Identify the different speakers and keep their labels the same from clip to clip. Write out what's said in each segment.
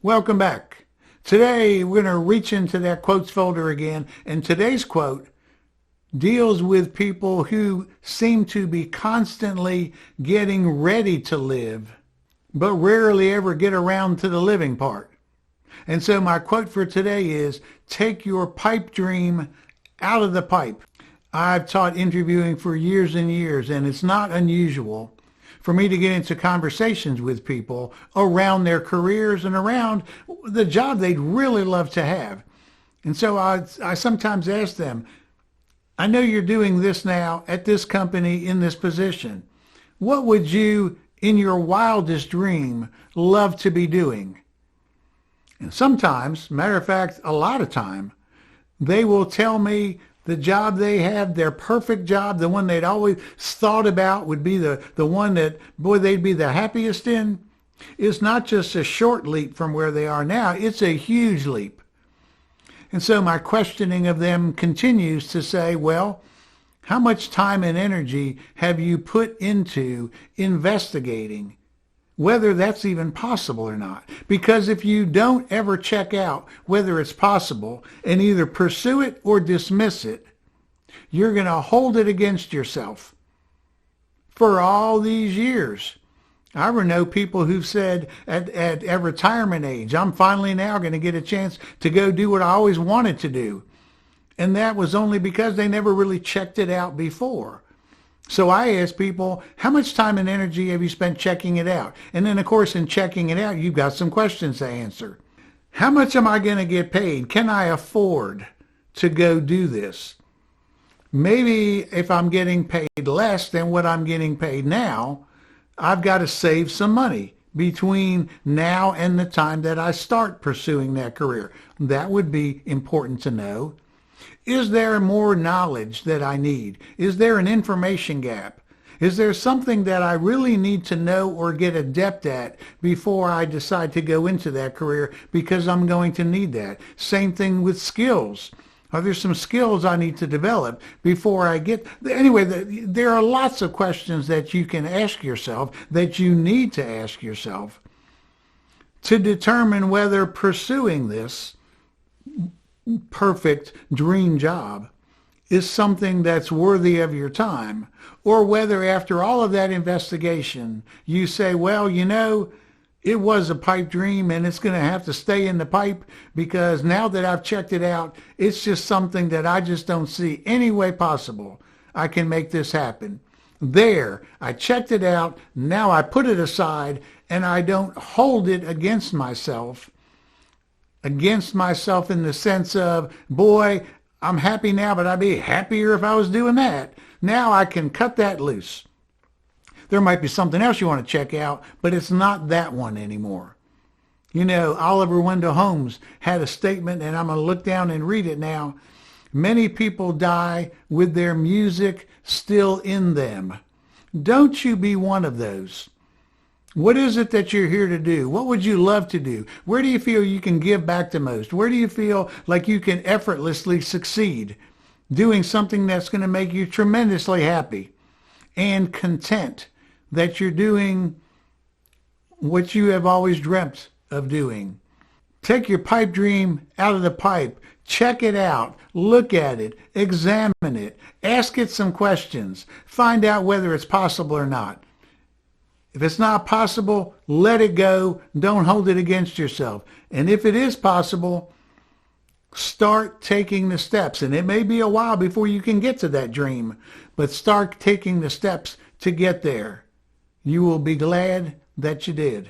Speaker 1: Welcome back. Today we're going to reach into that quotes folder again, and today's quote deals with people who seem to be constantly getting ready to live, but rarely ever get around to the living part. And so my quote for today is, take your pipe dream out of the pipe. I've taught interviewing for years and years, and it's not unusual for me to get into conversations with people around their careers and around the job they'd really love to have. And so I sometimes ask them, I know you're doing this now at this company in this position. What would you, in your wildest dream, love to be doing? And sometimes, matter of fact, a lot of time, they will tell me the job they have, their perfect job, the one they'd always thought about would be the one that, boy, they'd be the happiest in. It's not just a short leap from where they are now, it's a huge leap. And so my questioning of them continues to say, well, how much time and energy have you put into investigating whether that's even possible or not? Because if you don't ever check out whether it's possible and either pursue it or dismiss it, you're going to hold it against yourself for all these years. I know people who've said at retirement age, I'm finally now going to get a chance to go do what I always wanted to do. And that was only because they never really checked it out before. So I ask people, how much time and energy have you spent checking it out? And then, of course, in checking it out, you've got some questions to answer. How much am I going to get paid? Can I afford to go do this? Maybe if I'm getting paid less than what I'm getting paid now, I've got to save some money between now and the time that I start pursuing that career. That would be important to know. Is there more knowledge that I need? Is there an information gap? Is there something that I really need to know or get adept at before I decide to go into that career, because I'm going to need that? Same thing with skills. Are there some skills I need to develop before I get... Anyway, there are lots of questions that you can ask yourself, that you need to ask yourself to determine whether pursuing this perfect dream job is something that's worthy of your time, or whether after all of that investigation you say, well, you know, it was a pipe dream and it's going to have to stay in the pipe, because now that I've checked it out, it's just something that I just don't see any way possible I can make this happen. There, I checked it out, now I put it aside, and I don't hold it against myself in the sense of, boy, I'm happy now, but I'd be happier if I was doing that. Now I can cut that loose. There might be something else you want to check out, but it's not that one anymore. You know, Oliver Wendell Holmes had a statement, and I'm going to look down and read it now. Many people die with their music still in them. Don't you be one of those. What is it that you're here to do? What would you love to do? Where do you feel you can give back the most? Where do you feel like you can effortlessly succeed doing something that's going to make you tremendously happy and content that you're doing what you have always dreamt of doing? Take your pipe dream out of the pipe. Check it out. Look at it. Examine it. Ask it some questions. Find out whether it's possible or not. If it's not possible, let it go. Don't hold it against yourself. And if it is possible, start taking the steps. And it may be a while before you can get to that dream, but start taking the steps to get there. You will be glad that you did.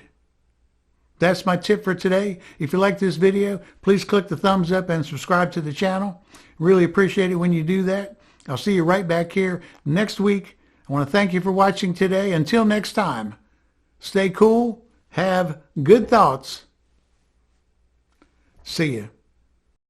Speaker 1: That's my tip for today. If you like this video, please click the thumbs up and subscribe to the channel. Really appreciate it when you do that. I'll see you right back here next week. I want to thank you for watching today. Until next time, stay cool, have good thoughts. See you.